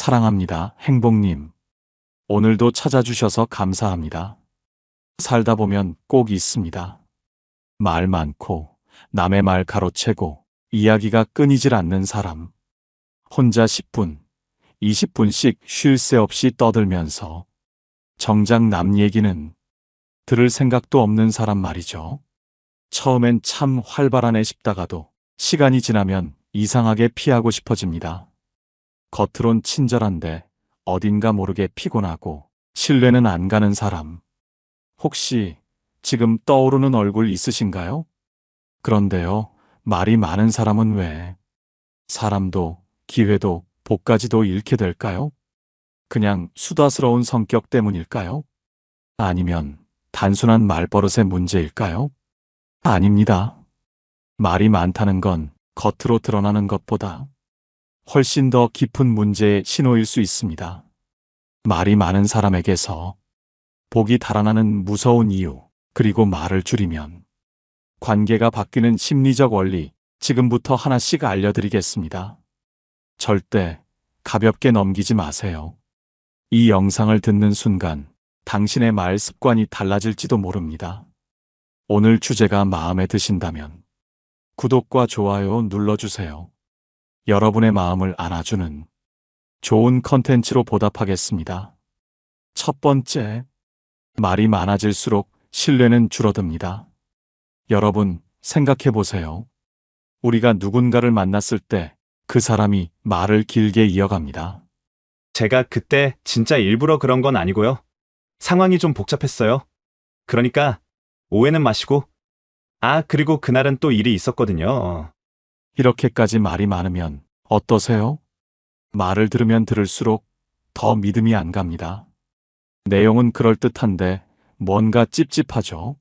사랑합니다, 행복님. 오늘도 찾아주셔서 감사합니다. 살다 보면 꼭 있습니다. 말 많고, 남의 말 가로채고, 이야기가 끊이질 않는 사람. 혼자 10분, 20분씩 쉴 새 없이 떠들면서 정작 남 얘기는 들을 생각도 없는 사람 말이죠. 처음엔 참 활발하네 싶다가도 시간이 지나면 이상하게 피하고 싶어집니다. 겉으론 친절한데 어딘가 모르게 피곤하고 신뢰는 안 가는 사람. 혹시 지금 떠오르는 얼굴 있으신가요? 그런데요, 말이 많은 사람은 왜 사람도 기회도 복까지도 잃게 될까요? 그냥 수다스러운 성격 때문일까요? 아니면 단순한 말버릇의 문제일까요? 아닙니다. 말이 많다는 건 겉으로 드러나는 것보다 훨씬 더 깊은 문제의 신호일 수 있습니다. 말이 많은 사람에게서 복이 달아나는 무서운 이유, 그리고 말을 줄이면 관계가 바뀌는 심리적 원리, 지금부터 하나씩 알려드리겠습니다. 절대 가볍게 넘기지 마세요. 이 영상을 듣는 순간 당신의 말 습관이 달라질지도 모릅니다. 오늘 주제가 마음에 드신다면 구독과 좋아요 눌러주세요. 여러분의 마음을 안아주는 좋은 컨텐츠로 보답하겠습니다. 첫 번째, 말이 많아질수록 신뢰는 줄어듭니다. 여러분, 생각해 보세요. 우리가 누군가를 만났을 때 그 사람이 말을 길게 이어갑니다. 제가 그때 진짜 일부러 그런 건 아니고요. 상황이 좀 복잡했어요. 그러니까 오해는 마시고. 그리고 그날은 또 일이 있었거든요. 이렇게까지 말이 많으면 어떠세요? 말을 들으면 들을수록 더 믿음이 안 갑니다. 내용은 그럴듯한데 뭔가 찝찝하죠?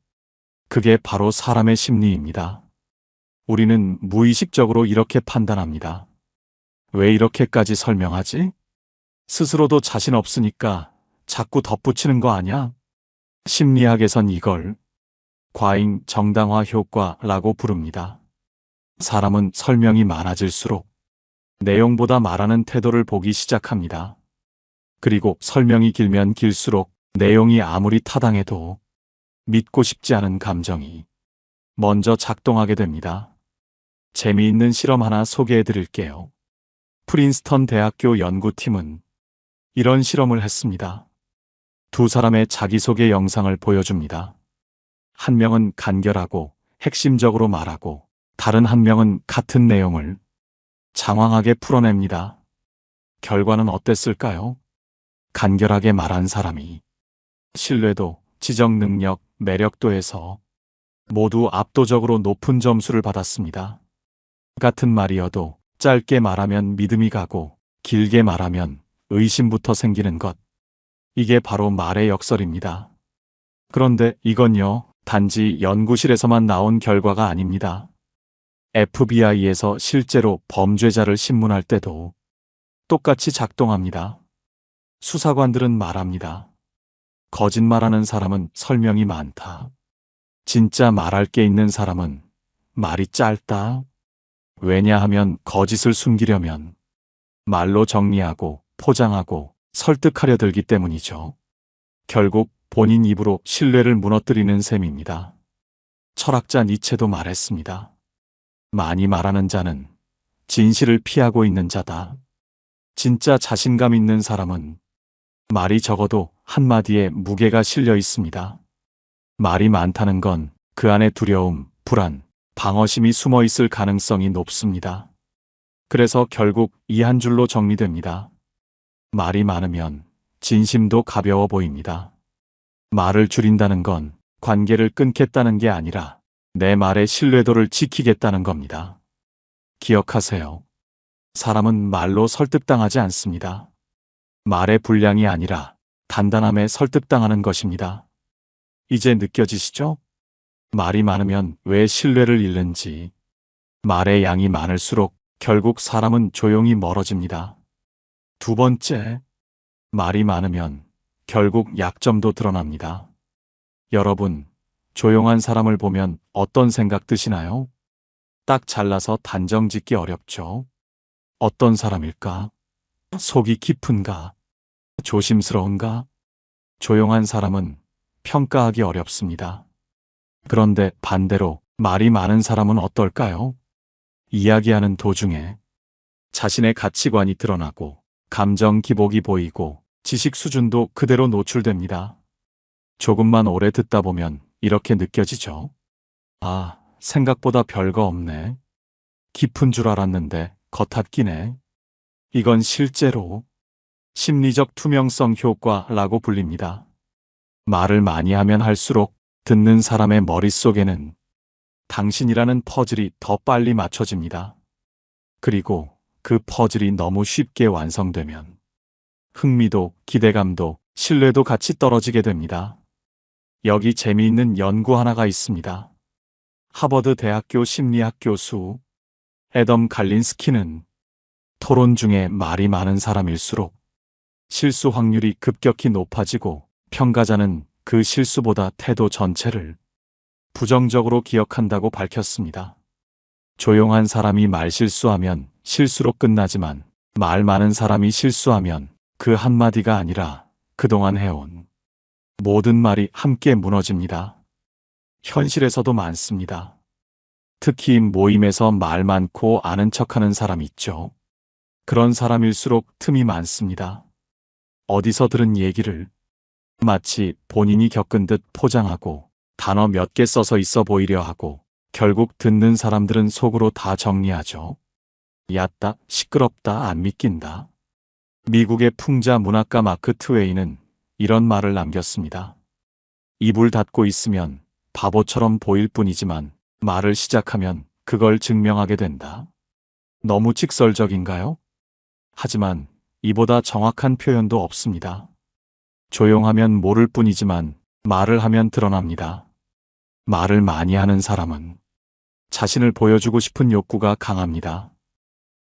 그게 바로 사람의 심리입니다. 우리는 무의식적으로 이렇게 판단합니다. 왜 이렇게까지 설명하지? 스스로도 자신 없으니까 자꾸 덧붙이는 거 아냐? 심리학에선 이걸 과잉 정당화 효과라고 부릅니다. 사람은 설명이 많아질수록 내용보다 말하는 태도를 보기 시작합니다. 그리고 설명이 길면 길수록 내용이 아무리 타당해도 믿고 싶지 않은 감정이 먼저 작동하게 됩니다. 재미있는 실험 하나 소개해 드릴게요. 프린스턴 대학교 연구팀은 이런 실험을 했습니다. 두 사람의 자기소개 영상을 보여줍니다. 한 명은 간결하고 핵심적으로 말하고 다른 한 명은 같은 내용을 장황하게 풀어냅니다. 결과는 어땠을까요? 간결하게 말한 사람이 신뢰도, 지적 능력, 매력도에서 모두 압도적으로 높은 점수를 받았습니다. 같은 말이어도 짧게 말하면 믿음이 가고 길게 말하면 의심부터 생기는 것. 이게 바로 말의 역설입니다. 그런데 이건요, 단지 연구실에서만 나온 결과가 아닙니다. FBI에서 실제로 범죄자를 신문할 때도 똑같이 작동합니다. 수사관들은 말합니다. 거짓말하는 사람은 설명이 많다. 진짜 말할 게 있는 사람은 말이 짧다. 왜냐하면 거짓을 숨기려면 말로 정리하고 포장하고 설득하려 들기 때문이죠. 결국 본인 입으로 신뢰를 무너뜨리는 셈입니다. 철학자 니체도 말했습니다. 많이 말하는 자는 진실을 피하고 있는 자다. 진짜 자신감 있는 사람은 말이 적어도 한마디에 무게가 실려 있습니다. 말이 많다는 건 그 안에 두려움, 불안, 방어심이 숨어 있을 가능성이 높습니다. 그래서 결국 이 한 줄로 정리됩니다. 말이 많으면 진심도 가벼워 보입니다. 말을 줄인다는 건 관계를 끊겠다는 게 아니라 내 말의 신뢰도를 지키겠다는 겁니다. 기억하세요. 사람은 말로 설득당하지 않습니다. 말의 분량이 아니라 단단함에 설득당하는 것입니다. 이제 느껴지시죠? 말이 많으면 왜 신뢰를 잃는지. 말의 양이 많을수록 결국 사람은 조용히 멀어집니다. 두 번째, 말이 많으면 결국 약점도 드러납니다. 여러분, 조용한 사람을 보면 어떤 생각 드시나요? 딱 잘라서 단정 짓기 어렵죠. 어떤 사람일까? 속이 깊은가? 조심스러운가? 조용한 사람은 평가하기 어렵습니다. 그런데 반대로 말이 많은 사람은 어떨까요? 이야기하는 도중에 자신의 가치관이 드러나고 감정 기복이 보이고 지식 수준도 그대로 노출됩니다. 조금만 오래 듣다 보면 이렇게 느껴지죠. 아, 생각보다 별거 없네. 깊은 줄 알았는데 겉핥기네. 이건 실제로 심리적 투명성 효과라고 불립니다. 말을 많이 하면 할수록 듣는 사람의 머릿속에는 당신이라는 퍼즐이 더 빨리 맞춰집니다. 그리고 그 퍼즐이 너무 쉽게 완성되면 흥미도, 기대감도, 신뢰도 같이 떨어지게 됩니다. 여기 재미있는 연구 하나가 있습니다. 하버드 대학교 심리학 교수 애덤 갈린스키는 토론 중에 말이 많은 사람일수록 실수 확률이 급격히 높아지고 평가자는 그 실수보다 태도 전체를 부정적으로 기억한다고 밝혔습니다. 조용한 사람이 말실수하면 실수로 끝나지만 말 많은 사람이 실수하면 그 한마디가 아니라 그동안 해온 모든 말이 함께 무너집니다. 현실에서도 많습니다. 특히 모임에서 말 많고 아는 척하는 사람 있죠. 그런 사람일수록 틈이 많습니다. 어디서 들은 얘기를 마치 본인이 겪은 듯 포장하고 단어 몇 개 써서 있어 보이려 하고 결국 듣는 사람들은 속으로 다 정리하죠. 얕다, 시끄럽다, 안 믿긴다. 미국의 풍자 문학가 마크 트웨이는 이런 말을 남겼습니다. 입을 닫고 있으면 바보처럼 보일 뿐이지만 말을 시작하면 그걸 증명하게 된다. 너무 직설적인가요? 하지만 이보다 정확한 표현도 없습니다. 조용하면 모를 뿐이지만 말을 하면 드러납니다. 말을 많이 하는 사람은 자신을 보여주고 싶은 욕구가 강합니다.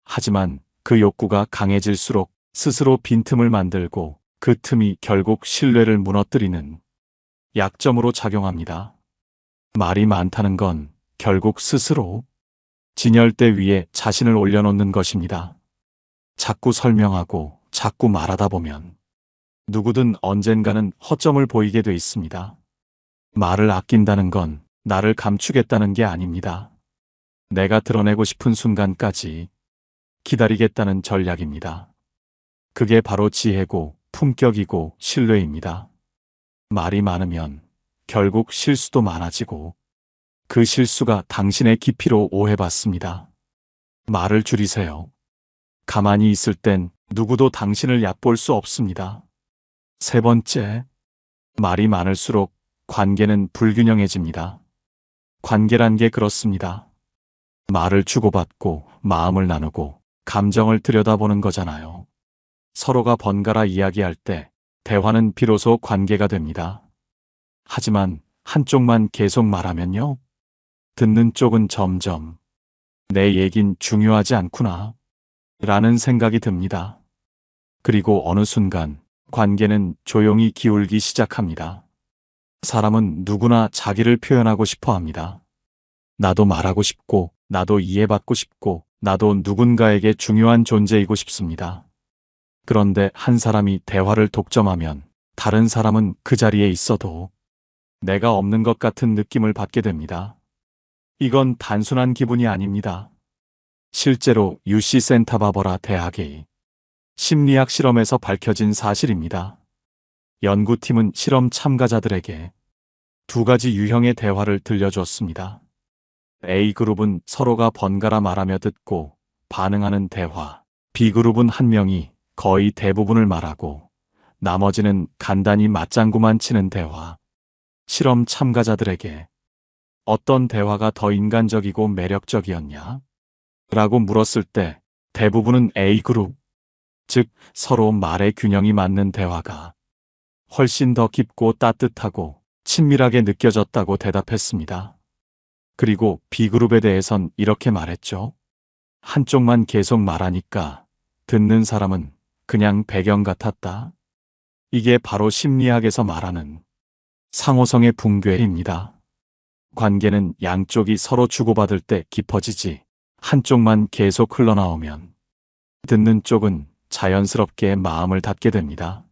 하지만 그 욕구가 강해질수록 스스로 빈틈을 만들고 그 틈이 결국 신뢰를 무너뜨리는 약점으로 작용합니다. 말이 많다는 건 결국 스스로 진열대 위에 자신을 올려놓는 것입니다. 자꾸 설명하고 자꾸 말하다 보면 누구든 언젠가는 허점을 보이게 돼 있습니다. 말을 아낀다는 건 나를 감추겠다는 게 아닙니다. 내가 드러내고 싶은 순간까지 기다리겠다는 전략입니다. 그게 바로 지혜고 품격이고 신뢰입니다. 말이 많으면 결국 실수도 많아지고 그 실수가 당신의 깊이로 오해받습니다. 말을 줄이세요. 가만히 있을 땐 누구도 당신을 얕볼 수 없습니다. 세 번째, 말이 많을수록 관계는 불균형해집니다. 관계란 게 그렇습니다. 말을 주고받고 마음을 나누고 감정을 들여다보는 거잖아요. 서로가 번갈아 이야기할 때 대화는 비로소 관계가 됩니다. 하지만 한쪽만 계속 말하면요. 듣는 쪽은 점점 내 얘긴 중요하지 않구나 라는 생각이 듭니다. 그리고 어느 순간 관계는 조용히 기울기 시작합니다. 사람은 누구나 자기를 표현하고 싶어 합니다. 나도 말하고 싶고, 나도 이해받고 싶고, 나도 누군가에게 중요한 존재이고 싶습니다. 그런데 한 사람이 대화를 독점하면 다른 사람은 그 자리에 있어도 내가 없는 것 같은 느낌을 받게 됩니다. 이건 단순한 기분이 아닙니다. 실제로 UC 센타바버라 대학의 심리학 실험에서 밝혀진 사실입니다. 연구팀은 실험 참가자들에게 두 가지 유형의 대화를 들려줬습니다. A그룹은 서로가 번갈아 말하며 듣고 반응하는 대화, B그룹은 한 명이 거의 대부분을 말하고 나머지는 간단히 맞장구만 치는 대화. 실험 참가자들에게 어떤 대화가 더 인간적이고 매력적이었냐? 라고 물었을 때 대부분은 A그룹, 즉 서로 말의 균형이 맞는 대화가 훨씬 더 깊고 따뜻하고 친밀하게 느껴졌다고 대답했습니다. 그리고 B그룹에 대해선 이렇게 말했죠. 한쪽만 계속 말하니까 듣는 사람은 그냥 배경 같았다. 이게 바로 심리학에서 말하는 상호성의 붕괴입니다. 관계는 양쪽이 서로 주고받을 때 깊어지지 한쪽만 계속 흘러나오면 듣는 쪽은 자연스럽게 마음을 닫게 됩니다.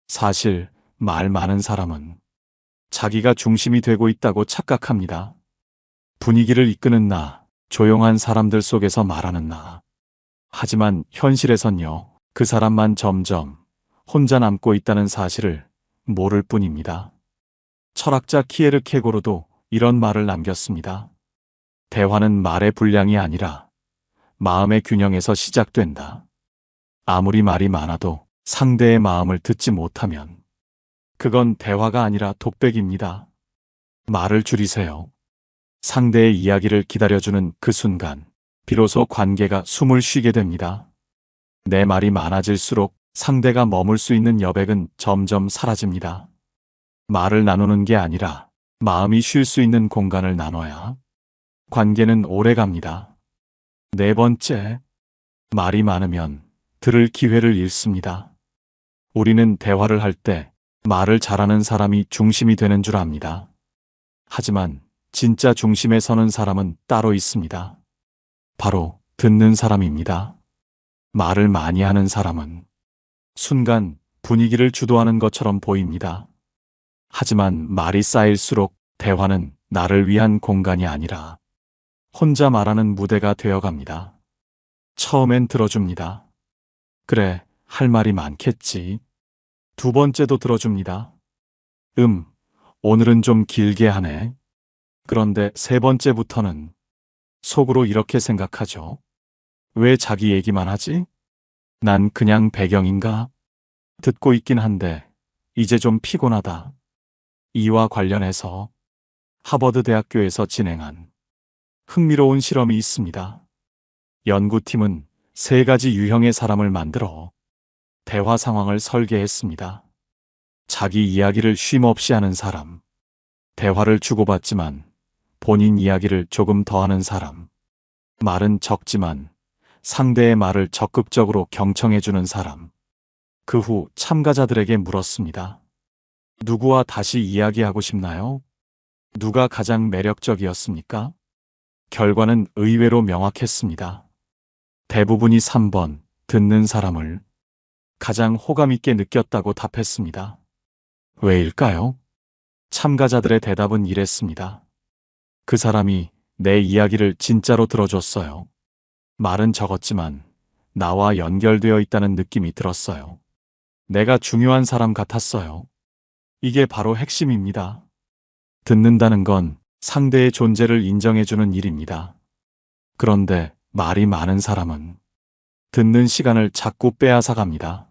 사실 말 많은 사람은 자기가 중심이 되고 있다고 착각합니다. 분위기를 이끄는 나, 조용한 사람들 속에서 말하는 나. 하지만 현실에선요, 그 사람만 점점 혼자 남고 있다는 사실을 모를 뿐입니다. 철학자 키에르케고르도 이런 말을 남겼습니다. 대화는 말의 분량이 아니라 마음의 균형에서 시작된다. 아무리 말이 많아도 상대의 마음을 듣지 못하면 그건 대화가 아니라 독백입니다. 말을 줄이세요. 상대의 이야기를 기다려주는 그 순간, 비로소 관계가 숨을 쉬게 됩니다. 내 말이 많아질수록 상대가 머물 수 있는 여백은 점점 사라집니다. 말을 나누는 게 아니라 마음이 쉴 수 있는 공간을 나눠야 관계는 오래 갑니다. 네 번째, 말이 많으면 들을 기회를 잃습니다. 우리는 대화를 할 때 말을 잘하는 사람이 중심이 되는 줄 압니다. 하지만 진짜 중심에 서는 사람은 따로 있습니다. 바로 듣는 사람입니다. 말을 많이 하는 사람은 순간 분위기를 주도하는 것처럼 보입니다. 하지만 말이 쌓일수록 대화는 나를 위한 공간이 아니라 혼자 말하는 무대가 되어갑니다. 처음엔 들어줍니다. 그래, 할 말이 많겠지. 두 번째도 들어줍니다. 오늘은 좀 길게 하네. 그런데 세 번째부터는 속으로 이렇게 생각하죠. 왜 자기 얘기만 하지? 난 그냥 배경인가? 듣고 있긴 한데 이제 좀 피곤하다. 이와 관련해서 하버드 대학교에서 진행한 흥미로운 실험이 있습니다. 연구팀은 3가지 유형의 사람을 만들어 대화 상황을 설계했습니다. 자기 이야기를 쉼없이 하는 사람, 대화를 주고받지만 본인 이야기를 조금 더 하는 사람, 말은 적지만 상대의 말을 적극적으로 경청해주는 사람. 그 후 참가자들에게 물었습니다. 누구와 다시 이야기하고 싶나요? 누가 가장 매력적이었습니까? 결과는 의외로 명확했습니다. 대부분이 3번, 듣는 사람을 가장 호감 있게 느꼈다고 답했습니다. 왜일까요? 참가자들의 대답은 이랬습니다. 그 사람이 내 이야기를 진짜로 들어줬어요. 말은 적었지만 나와 연결되어 있다는 느낌이 들었어요. 내가 중요한 사람 같았어요. 이게 바로 핵심입니다. 듣는다는 건 상대의 존재를 인정해주는 일입니다. 그런데 말이 많은 사람은 듣는 시간을 자꾸 빼앗아갑니다.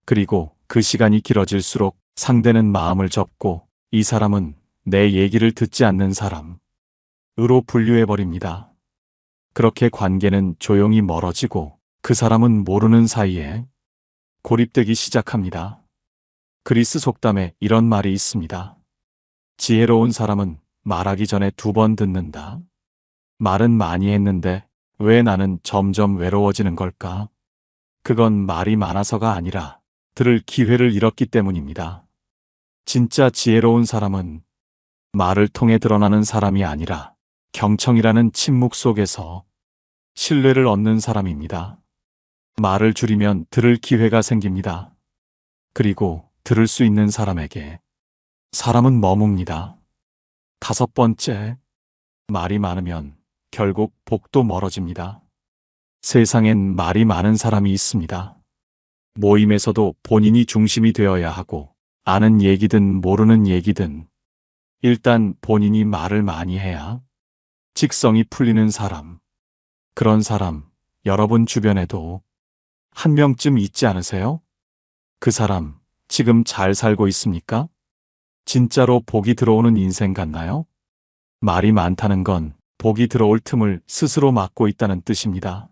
그리고 그 시간이 길어질수록 상대는 마음을 접고 이 사람은 내 얘기를 듣지 않는 사람으로 분류해버립니다. 그렇게 관계는 조용히 멀어지고 그 사람은 모르는 사이에 고립되기 시작합니다. 그리스 속담에 이런 말이 있습니다. 지혜로운 사람은 말하기 전에 2번 듣는다. 말은 많이 했는데 왜 나는 점점 외로워지는 걸까? 그건 말이 많아서가 아니라 들을 기회를 잃었기 때문입니다. 진짜 지혜로운 사람은 말을 통해 드러나는 사람이 아니라 경청이라는 침묵 속에서 신뢰를 얻는 사람입니다. 말을 줄이면 들을 기회가 생깁니다. 그리고 들을 수 있는 사람에게 사람은 머뭅니다. 5번째, 말이 많으면 결국 복도 멀어집니다. 세상엔 말이 많은 사람이 있습니다. 모임에서도 본인이 중심이 되어야 하고 아는 얘기든 모르는 얘기든 일단 본인이 말을 많이 해야 직성이 풀리는 사람. 그런 사람 여러분 주변에도 한 명쯤 있지 않으세요? 그 사람 지금 잘 살고 있습니까? 진짜로 복이 들어오는 인생 같나요? 말이 많다는 건 복이 들어올 틈을 스스로 막고 있다는 뜻입니다.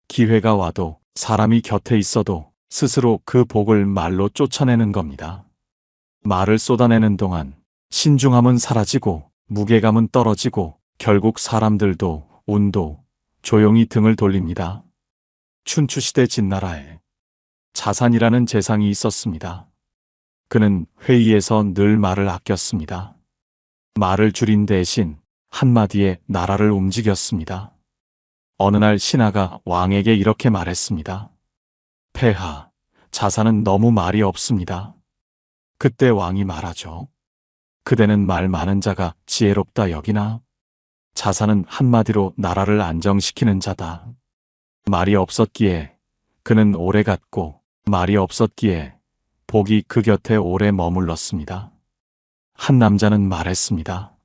기회가 와도 사람이 곁에 있어도 스스로 그 복을 말로 쫓아내는 겁니다. 말을 쏟아내는 동안 신중함은 사라지고 무게감은 떨어지고 결국 사람들도 운도 조용히 등을 돌립니다. 춘추시대 진나라에 자산이라는 재상이 있었습니다. 그는 회의에서 늘 말을 아꼈습니다. 말을 줄인 대신 한마디에 나라를 움직였습니다. 어느 날 신하가 왕에게 이렇게 말했습니다. 폐하, 자사는 너무 말이 없습니다. 그때 왕이 말하죠. 그대는 말 많은 자가 지혜롭다 여기나? 자사는 한마디로 나라를 안정시키는 자다. 말이 없었기에 그는 오래 갔고 말이 없었기에 복이 그 곁에 오래 머물렀습니다. 한 남자는 말했습니다.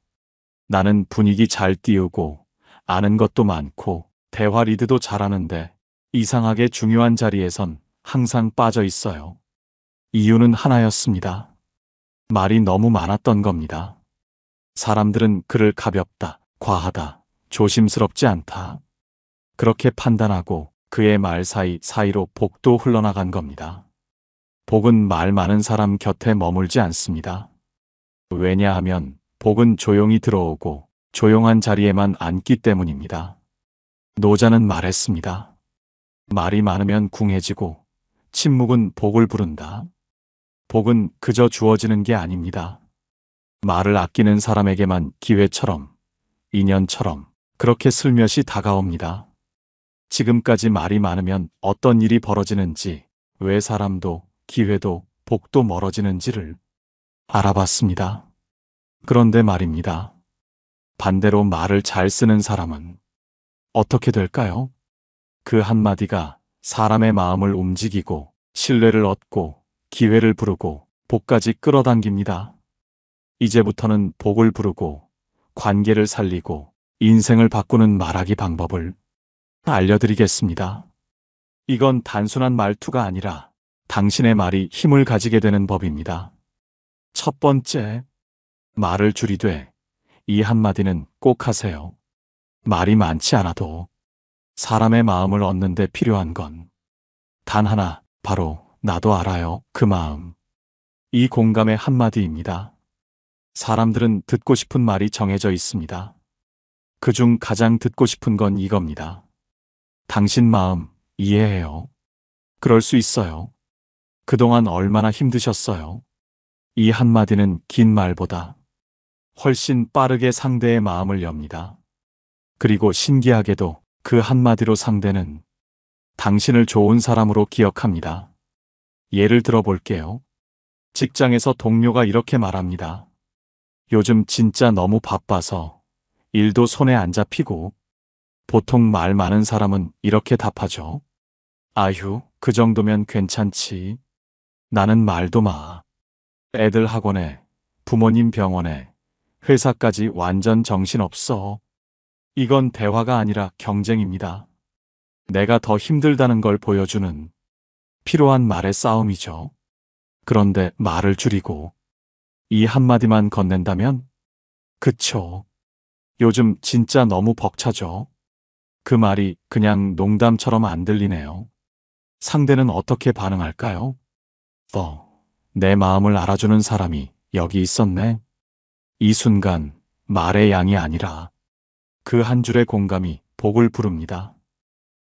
나는 분위기 잘 띄우고 아는 것도 많고 대화 리드도 잘하는데 이상하게 중요한 자리에선 항상 빠져 있어요. 이유는 하나였습니다. 말이 너무 많았던 겁니다. 사람들은 그를 가볍다, 과하다, 조심스럽지 않다. 그렇게 판단하고 그의 말 사이로 복도 흘러나간 겁니다. 복은 말 많은 사람 곁에 머물지 않습니다. 왜냐하면 복은 조용히 들어오고 조용한 자리에만 앉기 때문입니다. 노자는 말했습니다. 말이 많으면 궁해지고 침묵은 복을 부른다. 복은 그저 주어지는 게 아닙니다. 말을 아끼는 사람에게만 기회처럼, 인연처럼 그렇게 슬며시 다가옵니다. 지금까지 말이 많으면 어떤 일이 벌어지는지, 왜 사람도, 기회도, 복도 멀어지는지를 알아봤습니다. 그런데 말입니다. 반대로 말을 잘 쓰는 사람은 어떻게 될까요? 그 한마디가 사람의 마음을 움직이고 신뢰를 얻고 기회를 부르고 복까지 끌어당깁니다. 이제부터는 복을 부르고 관계를 살리고 인생을 바꾸는 말하기 방법을 알려드리겠습니다. 이건 단순한 말투가 아니라 당신의 말이 힘을 가지게 되는 법입니다. 첫 번째, 말을 줄이되 이 한마디는 꼭 하세요. 말이 많지 않아도 사람의 마음을 얻는 데 필요한 건 단 하나, 바로 나도 알아요. 그 마음. 이 공감의 한마디입니다. 사람들은 듣고 싶은 말이 정해져 있습니다. 그중 가장 듣고 싶은 건 이겁니다. 당신 마음 이해해요. 그럴 수 있어요. 그동안 얼마나 힘드셨어요. 이 한마디는 긴 말보다 훨씬 빠르게 상대의 마음을 엽니다. 그리고 신기하게도 그 한마디로 상대는 당신을 좋은 사람으로 기억합니다. 예를 들어 볼게요. 직장에서 동료가 이렇게 말합니다. 요즘 진짜 너무 바빠서 일도 손에 안 잡히고. 보통 말 많은 사람은 이렇게 답하죠. 아휴, 그 정도면 괜찮지. 나는 말도 마. 애들 학원에, 부모님 병원에, 회사까지 완전 정신없어. 이건 대화가 아니라 경쟁입니다. 내가 더 힘들다는 걸 보여주는 필요한 말의 싸움이죠. 그런데 말을 줄이고 이 한마디만 건넨다면? 그쵸. 요즘 진짜 너무 벅차죠. 그 말이 그냥 농담처럼 안 들리네요. 상대는 어떻게 반응할까요? 내 마음을 알아주는 사람이 여기 있었네. 이 순간 말의 양이 아니라 그 한 줄의 공감이 복을 부릅니다.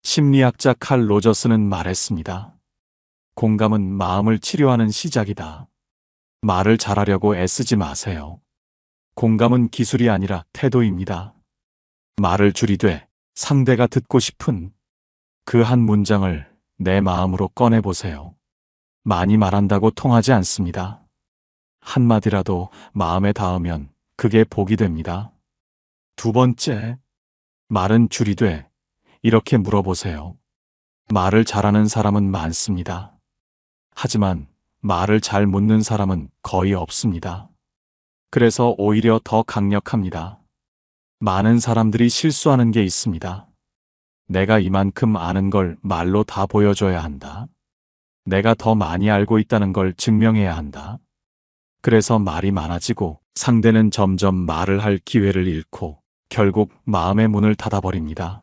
심리학자 칼 로저스는 말했습니다. 공감은 마음을 치료하는 시작이다. 말을 잘하려고 애쓰지 마세요. 공감은 기술이 아니라 태도입니다. 말을 줄이되 상대가 듣고 싶은 그 한 문장을 내 마음으로 꺼내보세요. 많이 말한다고 통하지 않습니다. 한마디라도 마음에 닿으면 그게 복이 됩니다. 두 번째, 말은 줄이되 이렇게 물어보세요. 말을 잘하는 사람은 많습니다. 하지만 말을 잘 묻는 사람은 거의 없습니다. 그래서 오히려 더 강력합니다. 많은 사람들이 실수하는 게 있습니다. 내가 이만큼 아는 걸 말로 다 보여줘야 한다. 내가 더 많이 알고 있다는 걸 증명해야 한다. 그래서 말이 많아지고 상대는 점점 말을 할 기회를 잃고 결국 마음의 문을 닫아버립니다.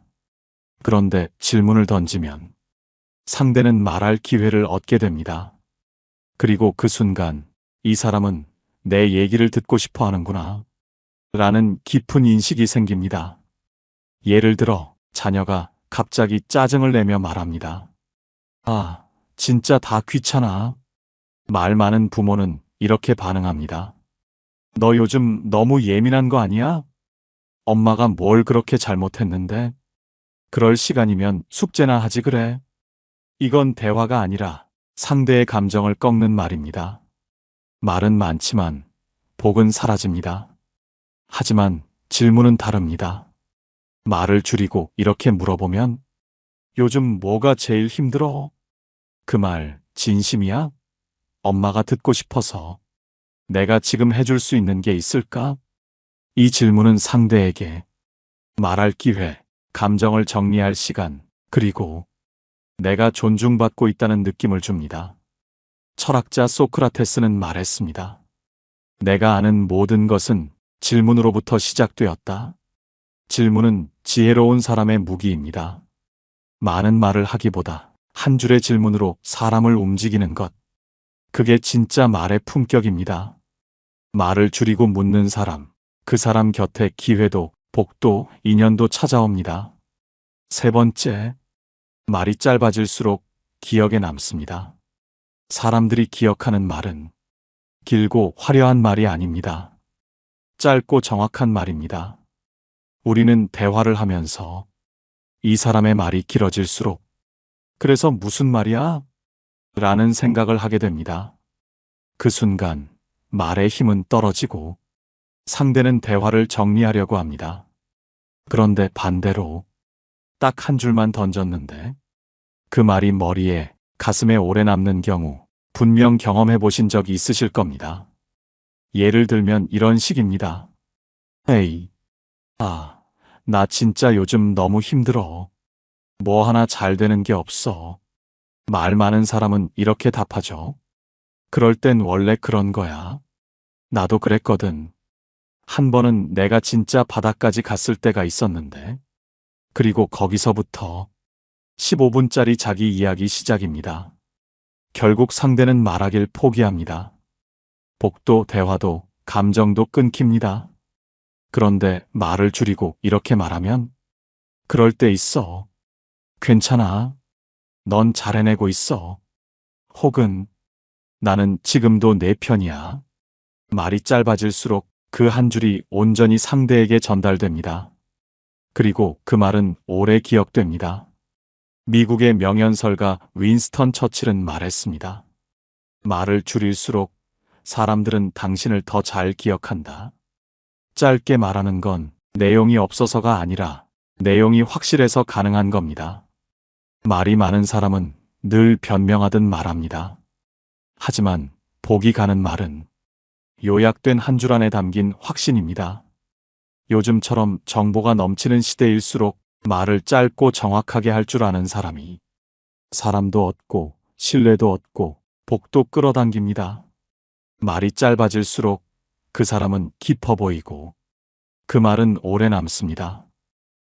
그런데 질문을 던지면 상대는 말할 기회를 얻게 됩니다. 그리고 그 순간 이 사람은 내 얘기를 듣고 싶어 하는구나 라는 깊은 인식이 생깁니다. 예를 들어 자녀가 갑자기 짜증을 내며 말합니다. 아, 진짜 다 귀찮아. 말 많은 부모는 이렇게 반응합니다. 너 요즘 너무 예민한 거 아니야? 엄마가 뭘 그렇게 잘못했는데? 그럴 시간이면 숙제나 하지 그래. 이건 대화가 아니라 상대의 감정을 꺾는 말입니다. 말은 많지만 복은 사라집니다. 하지만 질문은 다릅니다. 말을 줄이고 이렇게 물어보면 요즘 뭐가 제일 힘들어? 그 말 진심이야? 엄마가 듣고 싶어서. 내가 지금 해줄 수 있는 게 있을까? 이 질문은 상대에게 말할 기회, 감정을 정리할 시간, 그리고 내가 존중받고 있다는 느낌을 줍니다. 철학자 소크라테스는 말했습니다. 내가 아는 모든 것은 질문으로부터 시작되었다. 질문은 지혜로운 사람의 무기입니다. 많은 말을 하기보다 한 줄의 질문으로 사람을 움직이는 것. 그게 진짜 말의 품격입니다. 말을 줄이고 묻는 사람, 그 사람 곁에 기회도, 복도, 인연도 찾아옵니다. 세 번째, 말이 짧아질수록 기억에 남습니다. 사람들이 기억하는 말은 길고 화려한 말이 아닙니다. 짧고 정확한 말입니다. 우리는 대화를 하면서 이 사람의 말이 길어질수록 그래서 무슨 말이야? 라는 생각을 하게 됩니다. 그 순간 말의 힘은 떨어지고 상대는 대화를 정리하려고 합니다. 그런데 반대로 딱 한 줄만 던졌는데 그 말이 머리에, 가슴에 오래 남는 경우 분명 경험해 보신 적이 있으실 겁니다. 예를 들면 이런 식입니다. 에이, 나 진짜 요즘 너무 힘들어. 뭐 하나 잘 되는 게 없어. 말 많은 사람은 이렇게 답하죠. 그럴 땐 원래 그런 거야. 나도 그랬거든. 한 번은 내가 진짜 바닥까지 갔을 때가 있었는데. 그리고 거기서부터 15분짜리 자기 이야기 시작입니다. 결국 상대는 말하길 포기합니다. 복도, 대화도, 감정도 끊깁니다. 그런데 말을 줄이고 이렇게 말하면 그럴 때 있어. 괜찮아. 넌 잘 해내고 있어. 혹은 나는 지금도 내 편이야. 말이 짧아질수록 그 한 줄이 온전히 상대에게 전달됩니다. 그리고 그 말은 오래 기억됩니다. 미국의 명연설가 윈스턴 처칠은 말했습니다. 말을 줄일수록 사람들은 당신을 더 잘 기억한다. 짧게 말하는 건 내용이 없어서가 아니라 내용이 확실해서 가능한 겁니다. 말이 많은 사람은 늘 변명하듯 말합니다. 하지만 복이 가는 말은 요약된 한 줄 안에 담긴 확신입니다. 요즘처럼 정보가 넘치는 시대일수록 말을 짧고 정확하게 할 줄 아는 사람이 사람도 얻고 신뢰도 얻고 복도 끌어당깁니다. 말이 짧아질수록 그 사람은 깊어 보이고 그 말은 오래 남습니다.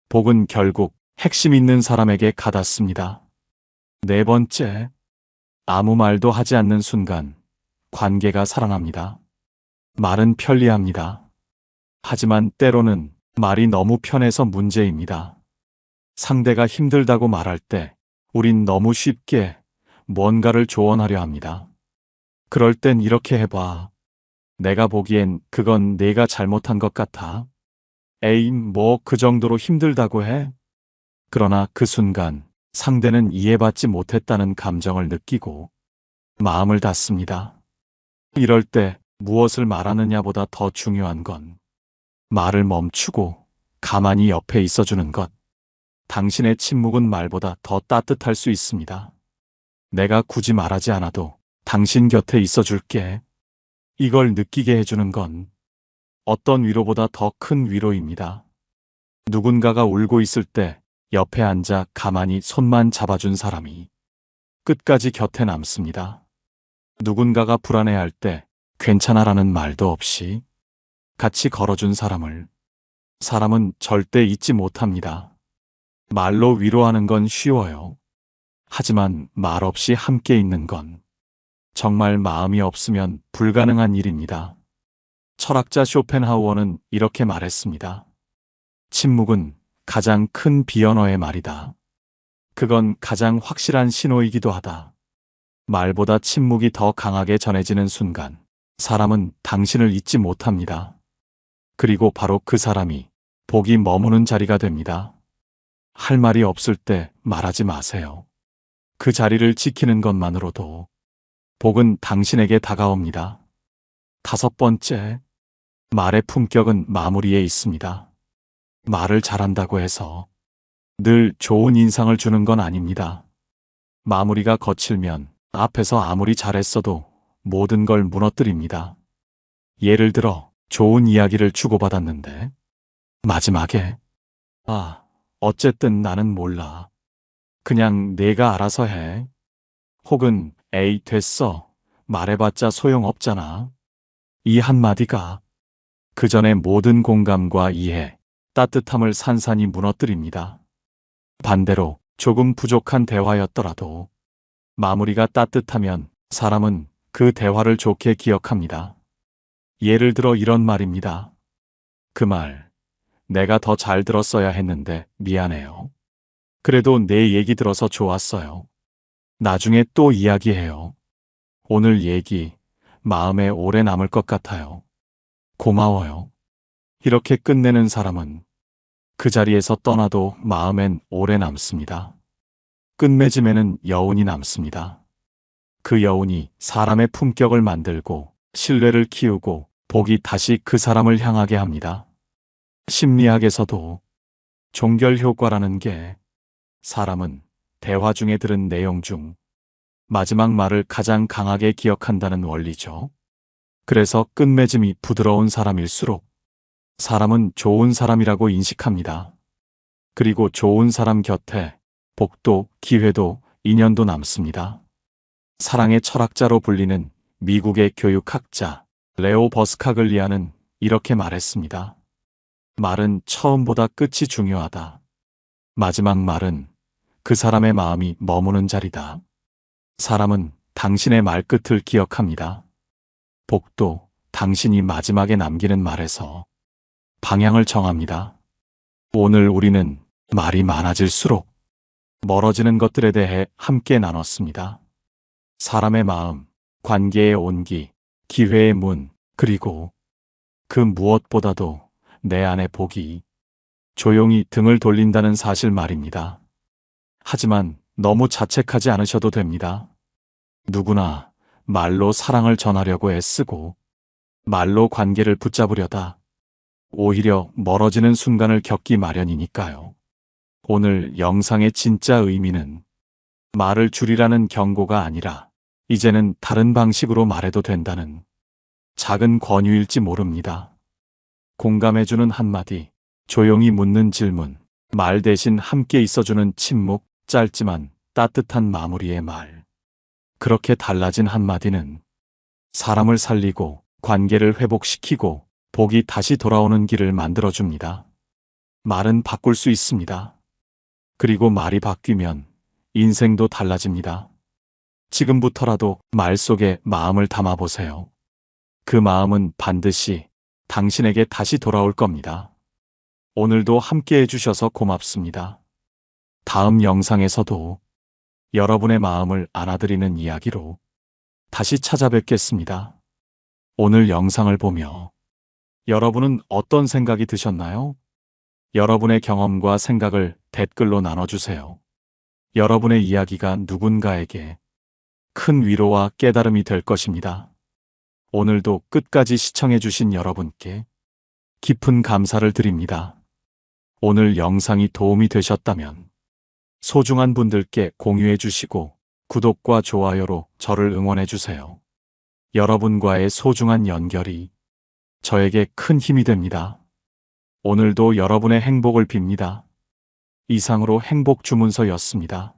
복은 결국 핵심 있는 사람에게 가닿습니다. 네 번째, 아무 말도 하지 않는 순간 관계가 살아납니다. 말은 편리합니다. 하지만 때로는 말이 너무 편해서 문제입니다. 상대가 힘들다고 말할 때 우린 너무 쉽게 뭔가를 조언하려 합니다. 그럴 땐 이렇게 해봐. 내가 보기엔 그건 내가 잘못한 것 같아. 에이, 뭐 그 정도로 힘들다고 해? 그러나 그 순간 상대는 이해받지 못했다는 감정을 느끼고 마음을 닫습니다. 이럴 때 무엇을 말하느냐보다 더 중요한 건 말을 멈추고 가만히 옆에 있어주는 것. 당신의 침묵은 말보다 더 따뜻할 수 있습니다. 내가 굳이 말하지 않아도 당신 곁에 있어줄게. 이걸 느끼게 해주는 건 어떤 위로보다 더 큰 위로입니다. 누군가가 울고 있을 때 옆에 앉아 가만히 손만 잡아준 사람이 끝까지 곁에 남습니다. 누군가가 불안해할 때 괜찮아라는 말도 없이 같이 걸어준 사람은 절대 잊지 못합니다. 말로 위로하는 건 쉬워요. 하지만 말 없이 함께 있는 건 정말 마음이 없으면 불가능한 일입니다. 철학자 쇼펜하우어는 이렇게 말했습니다. 침묵은 가장 큰 비언어의 말이다. 그건 가장 확실한 신호이기도 하다. 말보다 침묵이 더 강하게 전해지는 순간 사람은 당신을 잊지 못합니다. 그리고 바로 그 사람이 복이 머무는 자리가 됩니다. 할 말이 없을 때 말하지 마세요. 그 자리를 지키는 것만으로도 복은 당신에게 다가옵니다. 5번째, 말의 품격은 마무리에 있습니다. 말을 잘한다고 해서 늘 좋은 인상을 주는 건 아닙니다. 마무리가 거칠면 앞에서 아무리 잘했어도 모든 걸 무너뜨립니다. 예를 들어 좋은 이야기를 주고받았는데 마지막에 어쨌든 나는 몰라. 그냥 내가 알아서 해. 혹은 에이 됐어. 말해봤자 소용없잖아. 이 한마디가 그 전에 모든 공감과 이해, 따뜻함을 산산이 무너뜨립니다. 반대로 조금 부족한 대화였더라도 마무리가 따뜻하면 사람은 그 대화를 좋게 기억합니다. 예를 들어 이런 말입니다. 그 말, 내가 더 잘 들었어야 했는데 미안해요. 그래도 내 얘기 들어서 좋았어요. 나중에 또 이야기해요. 오늘 얘기 마음에 오래 남을 것 같아요. 고마워요. 이렇게 끝내는 사람은 그 자리에서 떠나도 마음엔 오래 남습니다. 끝맺음에는 여운이 남습니다. 그 여운이 사람의 품격을 만들고 신뢰를 키우고 복이 다시 그 사람을 향하게 합니다. 심리학에서도 종결 효과라는 게 사람은 대화 중에 들은 내용 중 마지막 말을 가장 강하게 기억한다는 원리죠. 그래서 끝맺음이 부드러운 사람일수록 사람은 좋은 사람이라고 인식합니다. 그리고 좋은 사람 곁에 복도, 기회도, 인연도 남습니다. 사랑의 철학자로 불리는 미국의 교육학자 레오 버스카글리아는 이렇게 말했습니다. 말은 처음보다 끝이 중요하다. 마지막 말은 그 사람의 마음이 머무는 자리다. 사람은 당신의 말끝을 기억합니다. 복도 당신이 마지막에 남기는 말에서 방향을 정합니다. 오늘 우리는 말이 많아질수록 멀어지는 것들에 대해 함께 나눴습니다. 사람의 마음, 관계의 온기, 기회의 문, 그리고 그 무엇보다도 내 안의 복이 조용히 등을 돌린다는 사실 말입니다. 하지만 너무 자책하지 않으셔도 됩니다. 누구나 말로 사랑을 전하려고 애쓰고 말로 관계를 붙잡으려다 오히려 멀어지는 순간을 겪기 마련이니까요. 오늘 영상의 진짜 의미는 말을 줄이라는 경고가 아니라 이제는 다른 방식으로 말해도 된다는 작은 권유일지 모릅니다. 공감해주는 한마디, 조용히 묻는 질문, 말 대신 함께 있어주는 침묵, 짧지만 따뜻한 마무리의 말. 그렇게 달라진 한마디는 사람을 살리고 관계를 회복시키고 복이 다시 돌아오는 길을 만들어줍니다. 말은 바꿀 수 있습니다. 그리고 말이 바뀌면 인생도 달라집니다. 지금부터라도 말 속에 마음을 담아보세요. 그 마음은 반드시 당신에게 다시 돌아올 겁니다. 오늘도 함께 해주셔서 고맙습니다. 다음 영상에서도 여러분의 마음을 안아드리는 이야기로 다시 찾아뵙겠습니다. 오늘 영상을 보며 여러분은 어떤 생각이 드셨나요? 여러분의 경험과 생각을 댓글로 나눠주세요. 여러분의 이야기가 누군가에게 큰 위로와 깨달음이 될 것입니다. 오늘도 끝까지 시청해주신 여러분께 깊은 감사를 드립니다. 오늘 영상이 도움이 되셨다면 소중한 분들께 공유해 주시고 구독과 좋아요로 저를 응원해 주세요. 여러분과의 소중한 연결이 저에게 큰 힘이 됩니다. 오늘도 여러분의 행복을 빕니다. 이상으로 행복 주문서였습니다.